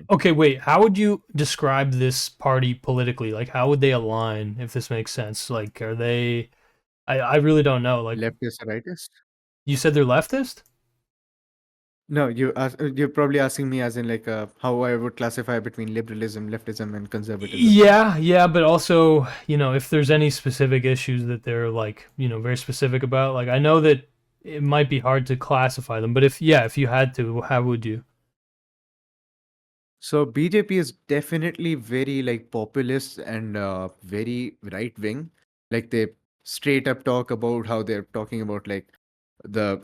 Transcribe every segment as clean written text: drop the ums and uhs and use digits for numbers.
Okay, wait. How would you describe this party politically? Like, how would they align, if this makes sense? Like, are they? I really don't know. Like, Leftist, rightist? you said they're leftist? No, you're probably asking me as in like how I would classify between liberalism, leftism, and conservatism, right? Yeah, yeah, but also, if there's any specific issues that they're like, very specific about, like I know that it might be hard to classify them, but if you had to, how would you? So BJP is definitely very like populist and very right wing. Like they straight up talk about how they're talking about like the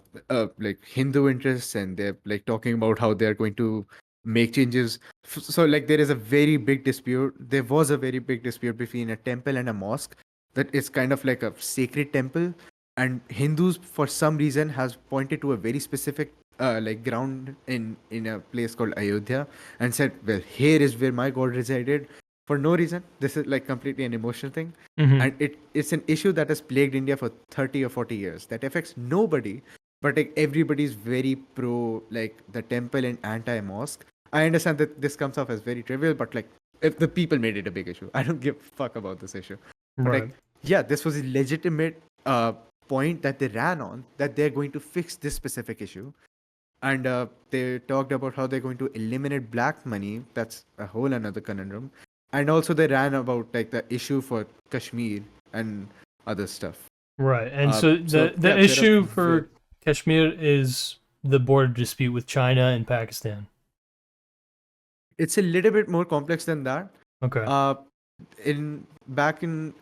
like Hindu interests, and they're like talking about how they're going to make changes. So like there is a very big dispute. There was a very big dispute between a temple and a mosque that is kind of like a sacred temple, and Hindus for some reason has pointed to a very specific like ground in a place called Ayodhya and said, well, here is where my god resided for no reason. This is like completely an emotional thing, Mm-hmm. and it's an issue that has plagued India for 30 or 40 years that affects nobody, but like everybody's very pro like the temple and anti mosque. I understand that this comes off as very trivial, but like if the people made it a big issue, I don't give a fuck about this issue. But Right. like, yeah, this was a legitimate point that they ran on, that they're going to fix this specific issue. And they talked about how they're going to eliminate black money. That's a whole another conundrum. And also they ran about like the issue for Kashmir and other stuff. Right. And so So the yeah, issue for Kashmir is the border dispute with China and Pakistan. it's a little bit more complex than that. Okay. Uh, in back in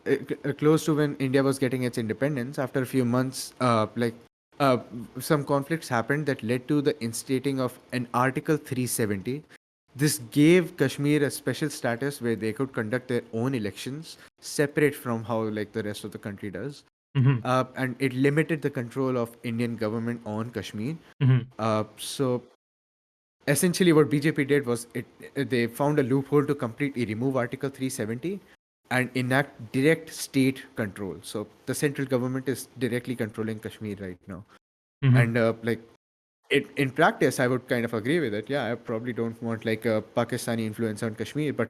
close to when India was getting its independence, after a few months, uh, some conflicts happened that led to the instating of an Article 370. This gave Kashmir a special status where they could conduct their own elections, separate from how like the rest of the country does. Mm-hmm. And it limited the control of Indian government on Kashmir. Mm-hmm. So essentially what BJP did was they found a loophole to completely remove Article 370 and enact direct state control. So the central government is directly controlling Kashmir right now. Mm-hmm. And like in practice, I would kind of agree with it. Yeah, I probably don't want like a Pakistani influence on Kashmir, but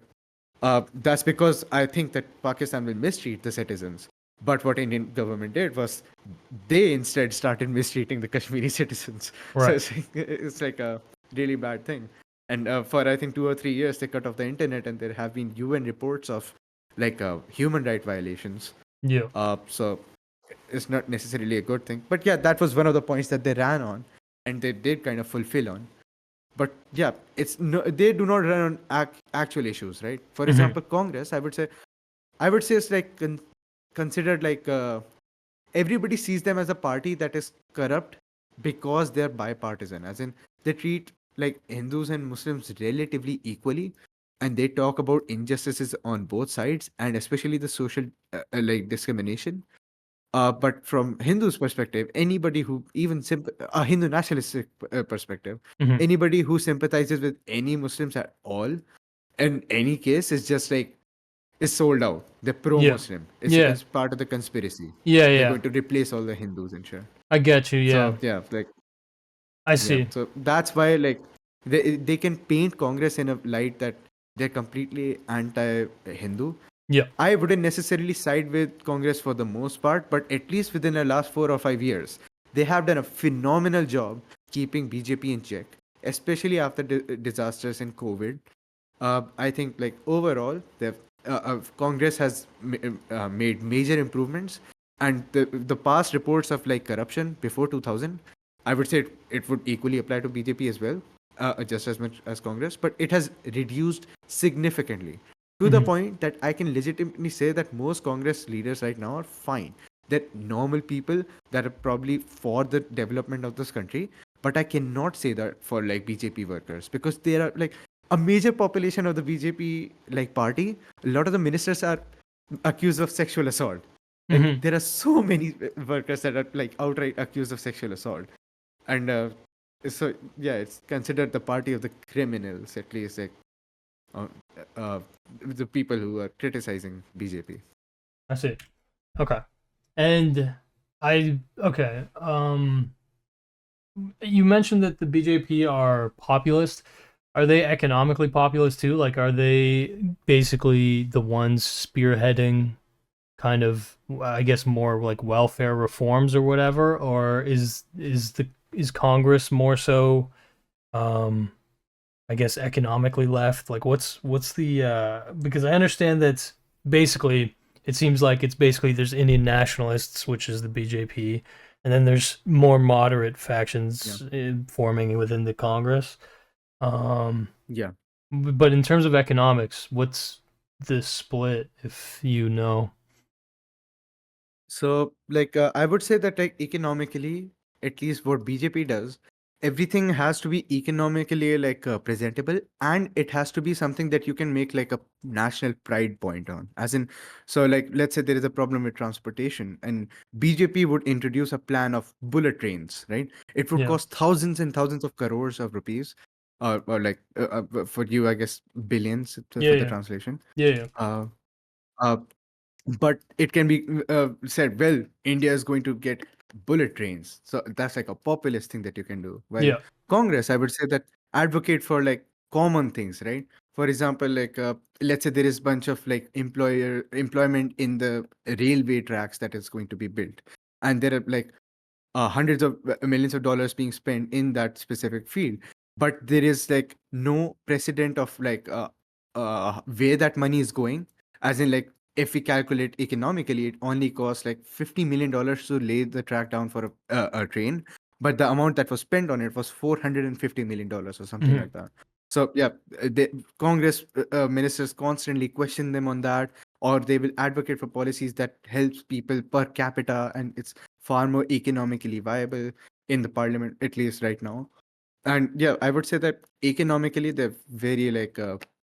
that's because I think that Pakistan will mistreat the citizens. But what Indian government did was they instead started mistreating the Kashmiri citizens. So Right. it's like a really bad thing. And for I think 2 or 3 years, they cut off the internet, and there have been UN reports of like human right violations. Yeah. So it's not necessarily a good thing. But yeah, that was one of the points that they ran on, and they did kind of fulfill on. But yeah, it's no, they do not run on actual issues, right? For Mm-hmm. example, Congress, I would say it's like considered like everybody sees them as a party that is corrupt because they're bipartisan, as in they treat like Hindus and Muslims relatively equally, and they talk about injustices on both sides, and especially the social like discrimination. But from Hindus' perspective, anybody who even a Hindu nationalistic perspective, Mm-hmm. anybody who sympathizes with any Muslims at all, in any case, is just like is sold out. They're Yeah. pro-Muslim. Yeah. It's part of the conspiracy. Yeah. They're Yeah. going to replace all the Hindus and shit. I get you. Yeah. So yeah, like I yeah. see. So that's why like they can paint Congress in a light that they're completely anti-Hindu. Yeah. I wouldn't necessarily side with Congress for the most part, but at least within the last 4 or 5 years, they have done a phenomenal job keeping BJP in check, especially after disasters in COVID. I think like overall, Congress has made major improvements, and the past reports of like corruption before 2000, I would say it would equally apply to BJP as well, just as much as Congress, but it has reduced significantly to the Mm-hmm. point that I can legitimately say that most Congress leaders right now are fine. They're normal people that are probably for the development of this country, but I cannot say that for like BJP workers because there are like a major population of the BJP like party. A lot of the ministers are accused of sexual assault. Like Mm-hmm. there are so many workers that are like outright accused of sexual assault, and so yeah, it's considered the party of the criminals at least. Like uh, uh, the people who are criticizing BJP. I see. Okay. And okay. You mentioned that the BJP are populist. Are they economically populist too? Like, are they basically the ones spearheading kind of, I guess, more like welfare reforms or whatever, or is Congress more so, um, I guess, economically left? Like, what's the because I understand that basically it seems like it's basically there's Indian nationalists, which is the BJP, and then there's more moderate Yeah. factions forming within the Congress. Um, Yeah. but in terms of economics, what's the split, if you know? So, like, I would say that, like, economically, at least what BJP does, everything has to be economically like presentable, and it has to be something that you can make like a national pride point on. As in, so like, let's say there is a problem with transportation, and BJP would introduce a plan of bullet trains, right? It would Yeah, cost thousands and thousands of crores of rupees, or like for you, I guess, billions yeah, for the yeah, translation. yeah, yeah, Uh, uh, but it can be said, well, India is going to get bullet trains, so that's like a populist thing that you can do. While yeah. Congress, I would say, that advocate for like common things, right? For example, like, let's say there is bunch of like employment in the railway tracks that is going to be built, and there are like hundreds of millions of dollars being spent in that specific field, but there is like no precedent of like where that money is going. As in, like, if we calculate economically, it only costs like $50 million to lay the track down for a train, but the amount that was spent on it was $450 million or something Hmm. like that. So yeah, the Congress ministers constantly question them on that, or they will advocate for policies that helps people per capita, and it's far more economically viable in the parliament, at least right now. And yeah, I would say that economically they're very like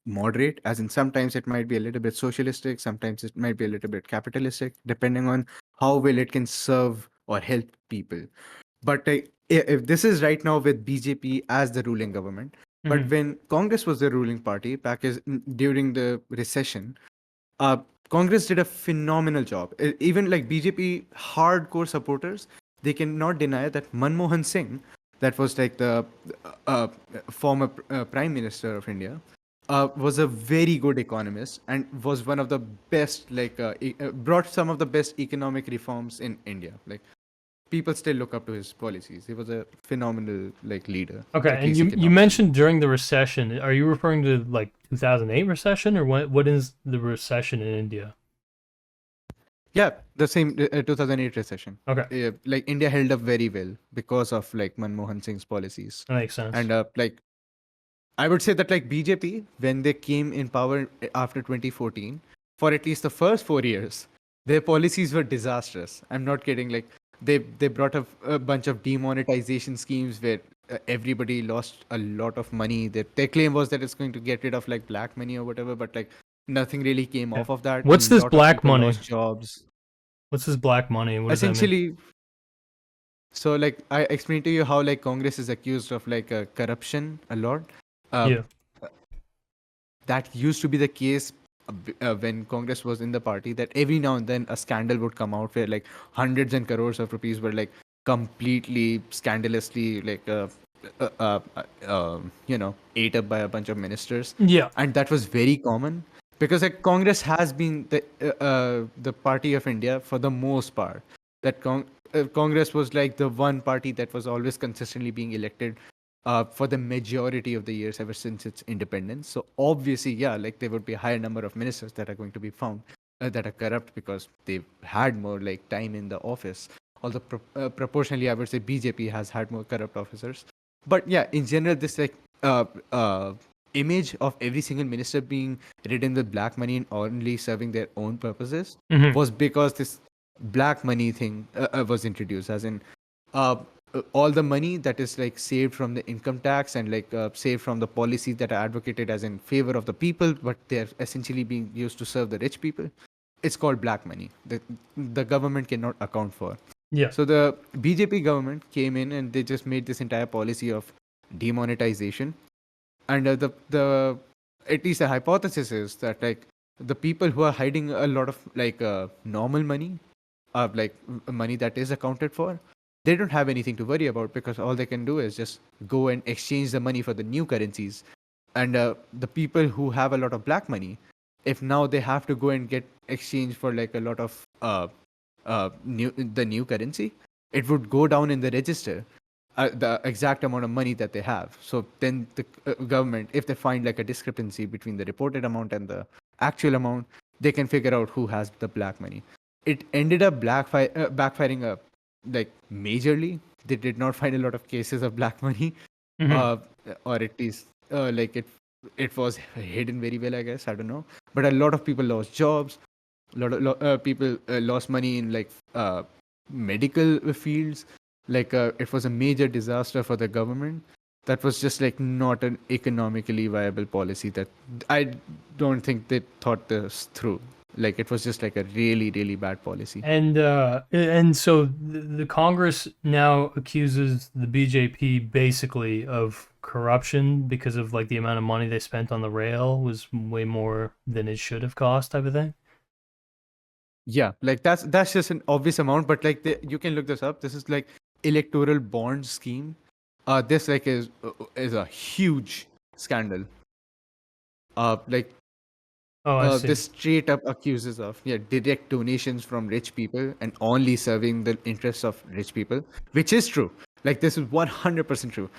moderate, as in sometimes it might be a little bit socialistic, sometimes it might be a little bit capitalistic, depending on how well it can serve or help people. But if this is right now with BJP as the ruling government, but Hmm. when Congress was the ruling party during the recession, uh, Congress did a phenomenal job. Even like BJP hardcore supporters, they cannot deny that Manmohan Singh, that was like the uh, former Prime Minister of India, was a very good economist and was one of the best, like, brought some of the best economic reforms in India. Like, people still look up to his policies. He was a phenomenal like leader, Okay, at and least you economically. mentioned during the recession. Are you referring to like 2008 recession, or what is the recession in India? Yeah, the same 2008 recession. Okay, Like, India held up very well because of like Manmohan Singh's policies, that makes sense. and like, I would say that like BJP, when they came in power after 2014, for at least the first 4 years, their policies were disastrous. I'm not kidding. Like, they brought up a bunch of demonetization schemes where everybody lost a lot of money. Their claim was that it's going to get rid of like black money or whatever, but like nothing really came Yeah. off of that. A What's this lot of black people money? lost jobs. What's this black money? What does that mean? Essentially, so like I explained to you how like Congress is accused of like corruption a lot. Uh, Yeah. that used to be the case when Congress was in the party. That every now and then a scandal would come out where like hundreds and crores of rupees were like completely scandalously like ate up by a bunch of ministers, Yeah. and that was very common because like Congress has been the party of India for the most part. That Congress was like the one party that was always consistently being elected for the majority of the years ever since its independence. So obviously, yeah, like there would be a higher number of ministers that are going to be found that are corrupt because they've had more like time in the office. Although proportionally, I would say BJP has had more corrupt officers. But yeah, in general, this like uh, uh, image of every single minister being ridden with black money and only serving their own purposes Hmm. was because this black money thing was introduced, as in uh, all the money that is like saved from the income tax and like saved from the policies that are advocated as in favor of the people, but they're essentially being used to serve the rich people. It's called black money that the government cannot account for. Yeah. So the BJP government came in and they just made this entire policy of demonetization, and the at least the hypothesis is that like the people who are hiding a lot of like normal money, like money that is accounted for, they don't have anything to worry about because all they can do is just go and exchange the money for the new currencies And the people who have a lot of black money, if now they have to go and get exchange for like a lot of new currency, it would go down in the register, the exact amount of money that they have. So then the government, if they find like a discrepancy between the reported amount and the actual amount, they can figure out who has the black money. It ended up backfiring like majorly. They did not find a lot of cases of black money, Hmm. uh, or at least like it was hidden very well, I guess. I don't know, but a lot of people lost jobs. A lot of people lost money in like medical fields. Like it was a major disaster for the government. That was just like not an economically viable policy. That I don't think they thought this through. Like it was just like a really really bad policy. And so the Congress now accuses the BJP basically of corruption because of like the amount of money they spent on the rail was way more than it should have cost, type of thing. Yeah, like that's just an obvious amount, but like you can look this up. This is like electoral bond scheme. This like is a huge scandal. Like Oh, I this see. straight up accuses of direct donations from rich people and only serving the interests of rich people, which is true. Like this is 100% true.